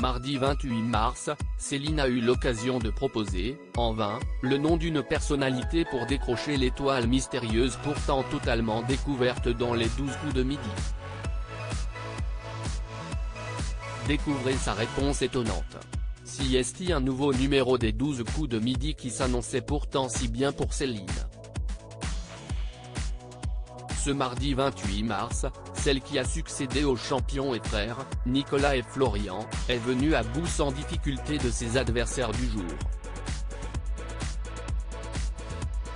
mardi 28 mars, Céline a eu l'occasion de proposer, en vain, le nom d'une personnalité pour décrocher l'étoile mystérieuse pourtant totalement découverte dans les 12 coups de midi. Découvrez sa réponse étonnante. Si est-il un nouveau numéro des 12 coups de midi qui s'annonçait pourtant si bien pour Céline? Ce mardi 28 mars, celle qui a succédé aux champions et frères, Nicolas et Florian, est venue à bout sans difficulté de ses adversaires du jour.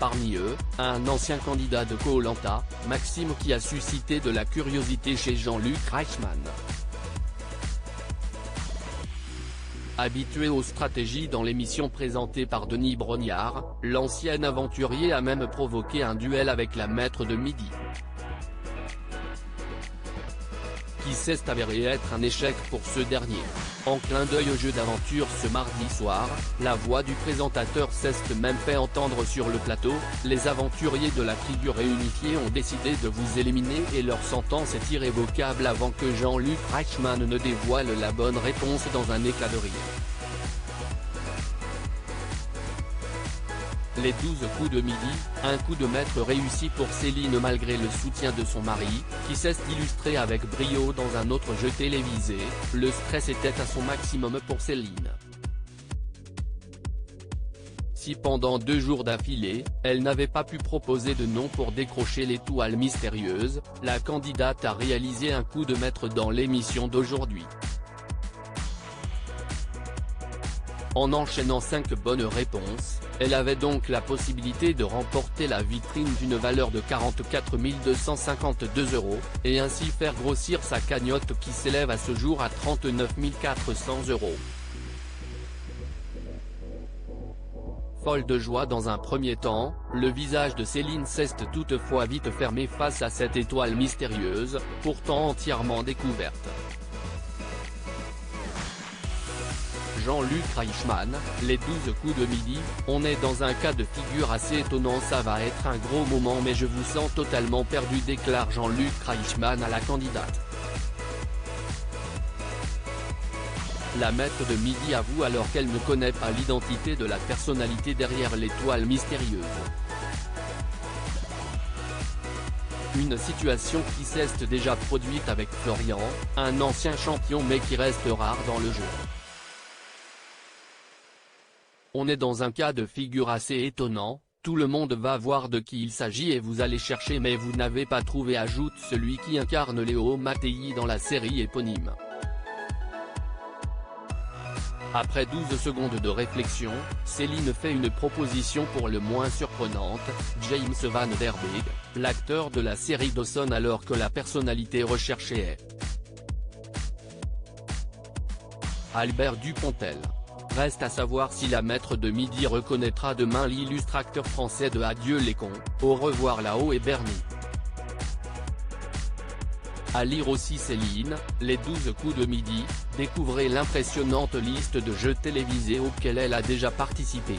Parmi eux, un ancien candidat de Koh-Lanta, Maxime, qui a suscité de la curiosité chez Jean-Luc Reichmann. Habitué aux stratégies dans l'émission présentée par Denis Brognard, l'ancien aventurier a même provoqué un duel avec la maître de midi, qui s'est avéré être un échec pour ce dernier. En clin d'œil au jeu d'aventure ce mardi soir, la voix du présentateur s'est même fait entendre sur le plateau. Les aventuriers de la tribu réunifiée ont décidé de vous éliminer et leur sentence est irrévocable avant que Jean-Luc Reichmann ne dévoile la bonne réponse dans un éclat de rire. Les 12 coups de midi, un coup de maître réussi pour Céline malgré le soutien de son mari, qui s'est illustré avec brio dans un autre jeu télévisé. Le stress était à son maximum pour Céline. Si pendant 2 jours d'affilée, elle n'avait pas pu proposer de nom pour décrocher l'étoile mystérieuse, la candidate a réalisé un coup de maître dans l'émission d'aujourd'hui. En enchaînant 5 bonnes réponses, elle avait donc la possibilité de remporter la vitrine d'une valeur de 44 252 €, et ainsi faire grossir sa cagnotte qui s'élève à ce jour à 39 400 €. Folle de joie dans un premier temps, le visage de Céline s'est toutefois vite fermé face à cette étoile mystérieuse, pourtant entièrement découverte. Jean-Luc Reichmann, les 12 coups de midi, on est dans un cas de figure assez étonnant. Ça va être un gros moment mais je vous sens totalement perdu, déclare Jean-Luc Reichmann à la candidate. La maître de midi avoue alors qu'elle ne connaît pas l'identité de la personnalité derrière l'étoile mystérieuse. Une situation qui s'est déjà produite avec Florian, un ancien champion mais qui reste rare dans le jeu. On est dans un cas de figure assez étonnant, tout le monde va voir de qui il s'agit et vous allez chercher mais vous n'avez pas trouvé, ajoute celui qui incarne Léo Mattei dans la série éponyme. Après 12 secondes de réflexion, Céline fait une proposition pour le moins surprenante, James Van Der Beek, l'acteur de la série Dawson, alors que la personnalité recherchée est Albert Dupontel. Reste à savoir si la maître de midi reconnaîtra demain l'illustre acteur français de Adieu les cons, au revoir là-haut et Bernie. À lire aussi Céline, les 12 coups de midi, découvrez l'impressionnante liste de jeux télévisés auxquels elle a déjà participé.